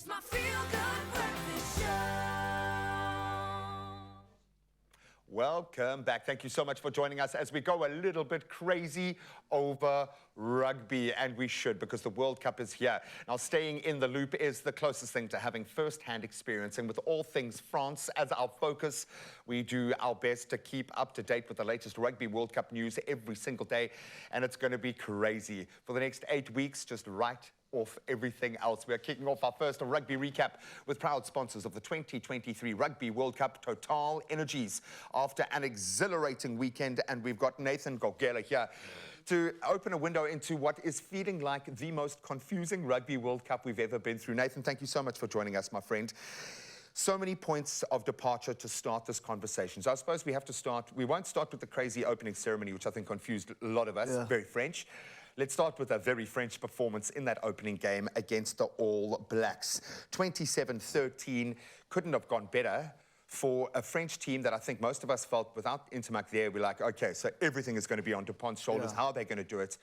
It's my feel-good breakfast show. Welcome back. Thank you so much for joining us as we go a little bit crazy over rugby, and we should, because the World Cup is here. Now, staying in the loop is the closest thing to having first-hand experience, and with all things France as our focus, we do our best to keep up to date with the latest Rugby World Cup news every single day, and it's going to be crazy for the next 8 weeks, just right off everything else. We're kicking off our first rugby recap with proud sponsors of the 2023 Rugby World Cup, TotalEnergies. After an exhilarating weekend, and we've got Nathan Gogela here to open a window into what is feeling like the most confusing Rugby World Cup we've ever been through. Nathan, thank you so much for joining us, my friend. So many points of departure to start this conversation. So I suppose we have to start, we won't start with the crazy opening ceremony, which I think confused a lot of us, very French. Let's start with a very French performance in that opening game against the All Blacks. 27-13, couldn't have gone better for a French team that I think most of us felt without Intermac there, we're like, okay, so everything is going to be on Dupont's shoulders. How are they going to do it?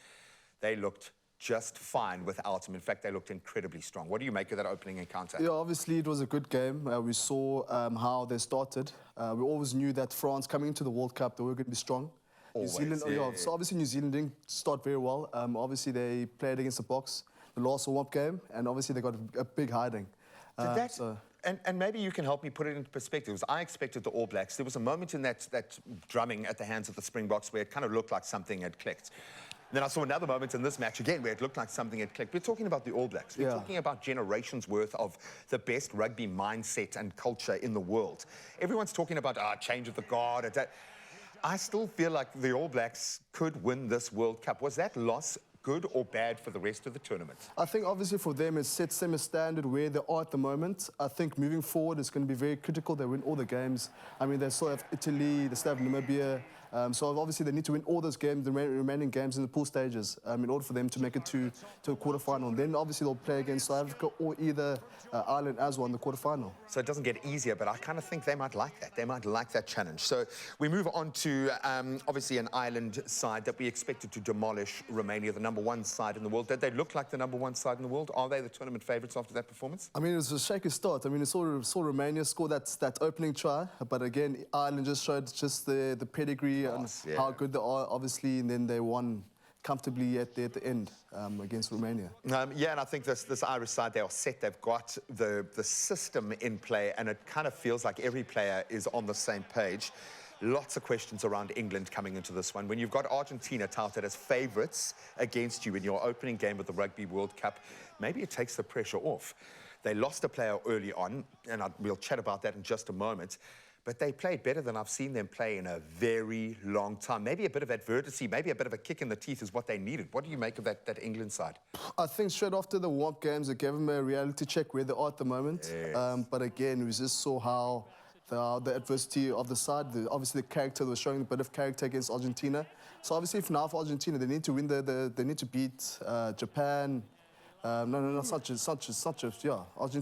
They looked just fine without him. In fact, they looked incredibly strong. What do you make of that opening encounter? Yeah, obviously it was a good game. We saw how they started. We always knew that France, coming into the World Cup, they were going to be strong. Always, New Zealand, so obviously New Zealand didn't start very well. Obviously they played against the Box, the last warm-up game, and obviously they got a big hiding. And maybe you can help me put it into perspective. I expected the All Blacks. There was a moment in that drumming at the hands of the Springboks where it kind of looked like something had clicked. And then I saw another moment in this match again where it looked like something had clicked. We're talking about the All Blacks. We're talking about generations worth of the best rugby mindset and culture in the world. Everyone's talking about change of the guard. I still feel like the All Blacks could win this World Cup. Was that loss good or bad for the rest of the tournament? I think obviously for them it sets them a standard where they are at the moment. I think moving forward it's going to be very critical. They win all the games. I mean, they still have Italy, they still have Namibia. So obviously they need to win all those games, the remaining games in the pool stages, in order for them to make it to a quarterfinal. Then obviously they'll play against South Africa or either Ireland as well in the quarterfinal. So it doesn't get easier, but I kind of think they might like that. They might like that challenge. So we move on to obviously an Ireland side that we expected to demolish Romania, the #1 side in the world. Did they look like the #1 side in the world? Are they the tournament favourites after that performance? I mean, it was a shaky start. I mean, I saw Romania score that opening try, but again, Ireland just showed just the pedigree and how good they are, obviously, and then they won comfortably at the end against Romania. Yeah, and I think this Irish side, they are set. They've got the system in play, and it kind of feels like every player is on the same page. Lots of questions around England coming into this one. When you've got Argentina touted as favourites against you in your opening game of the Rugby World Cup, maybe it takes the pressure off. They lost a player early on, and we'll chat about that in just a moment. But they played better than I've seen them play in a very long time. Maybe a bit of adversity, maybe a bit of a kick in the teeth is what they needed. What do you make of that England side? I think straight after the warm-up games, it gave them a reality check where they are at the moment. But again, we just saw how the adversity of the side, obviously the character, they were showing a bit of character against Argentina. So obviously if now for Argentina, they need to win, they need to beat Japan. Argentina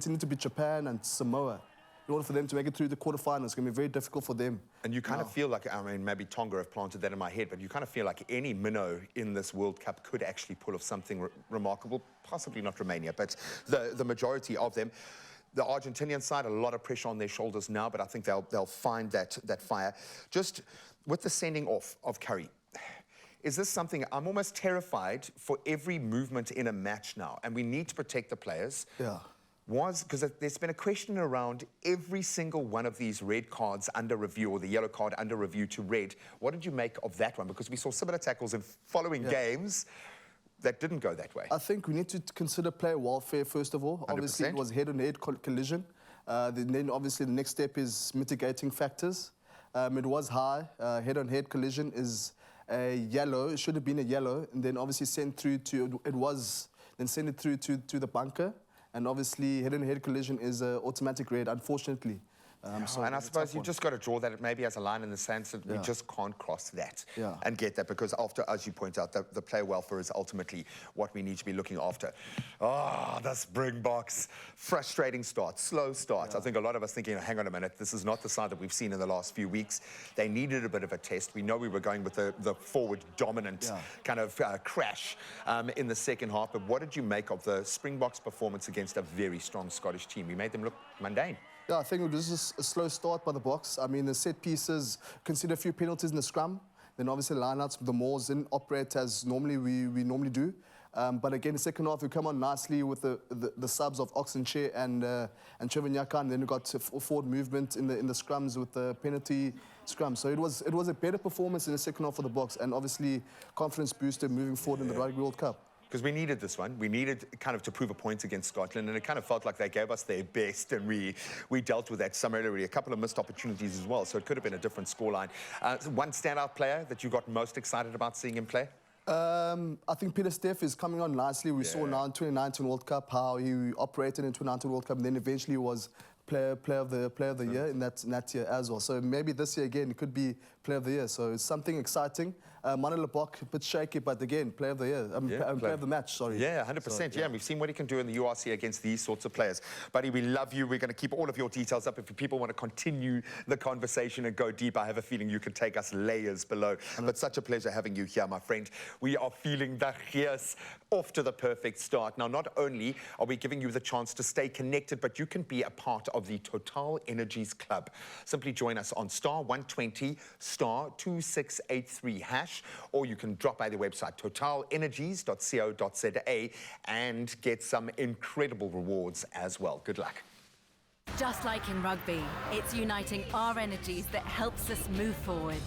need to beat Japan and Samoa in order for them to make it through the quarterfinals. It's going to be very difficult for them. And you kind of feel like, I mean, maybe Tonga have planted that in my head, but you kind of feel like any minnow in this World Cup could actually pull off something remarkable, possibly not Romania, but the majority of them. The Argentinian side, a lot of pressure on their shoulders now, but I think they'll find that fire. Just with the sending off of Curry, is this something, I'm almost terrified for every movement in a match now, and we need to protect the players. Because there's been a question around every single one of these red cards under review, or the yellow card under review to red. What did you make of that one? Because we saw similar tackles in following games that didn't go that way. I think we need to consider player welfare, first of all. 100%. Obviously, it was head-on-head collision. Then obviously the next step is mitigating factors. It was high. Head-on-head collision is a yellow. It should have been a yellow. And then obviously sent through to, then send it through to the bunker. And obviously, head-on-head collision is an automatic red, unfortunately. And I suppose you just got to draw that maybe as a line in the sand, so we just can't cross that and get that, because after, as you point out, the player welfare is ultimately what we need to be looking after. The Springboks, frustrating start, slow start. I think a lot of us thinking, hang on a minute, this is not the side that we've seen in the last few weeks. They needed a bit of a test. We know we were going with the forward dominant kind of crash in the second half, but what did you make of the Springboks' performance against a very strong Scottish team? We made them look mundane. Yeah, I think it was just a slow start by the Boks. I mean, the set pieces, consider a few penalties in the scrum. Then obviously lineouts, the Moors didn't operate as normally we normally do. But again, the second half, we come on nicely with the subs of Oxenchair and Trevor Nyaka, and then we got forward movement in the scrums with the penalty scrum. So it was a better performance in the second half for the Boks, and obviously confidence booster moving forward in the Rugby World Cup. Because we needed this one. We needed kind of to prove a point against Scotland, and it kind of felt like they gave us their best, and we dealt with that summarily. A couple of missed opportunities as well, so it could have been a different scoreline. One standout player that you got most excited about seeing him play? I think Peter Steff is coming on nicely. We saw now in 2019 World Cup how he operated in 2019 World Cup, and then eventually was player of the year in that year as well. So maybe this year again it could be player of the year. So it's something exciting. Manu Lebok, a bit shaky, but again, player of the year. Player of the match, sorry. Yeah, 100%. So, yeah, we've seen what he can do in the URC against these sorts of players. Buddy, we love you. We're going to keep all of your details up. If people want to continue the conversation and go deep, I have a feeling you can take us layers below. But such a pleasure having you here, my friend. We are feeling the gears off to the perfect start. Now, not only are we giving you the chance to stay connected, but you can be a part of the TotalEnergies Club. Simply join us on *120 *2683 hash, or you can drop by the website totalenergies.co.za and get some incredible rewards as well. Good luck. Just like in rugby, it's uniting our energies that helps us move forward.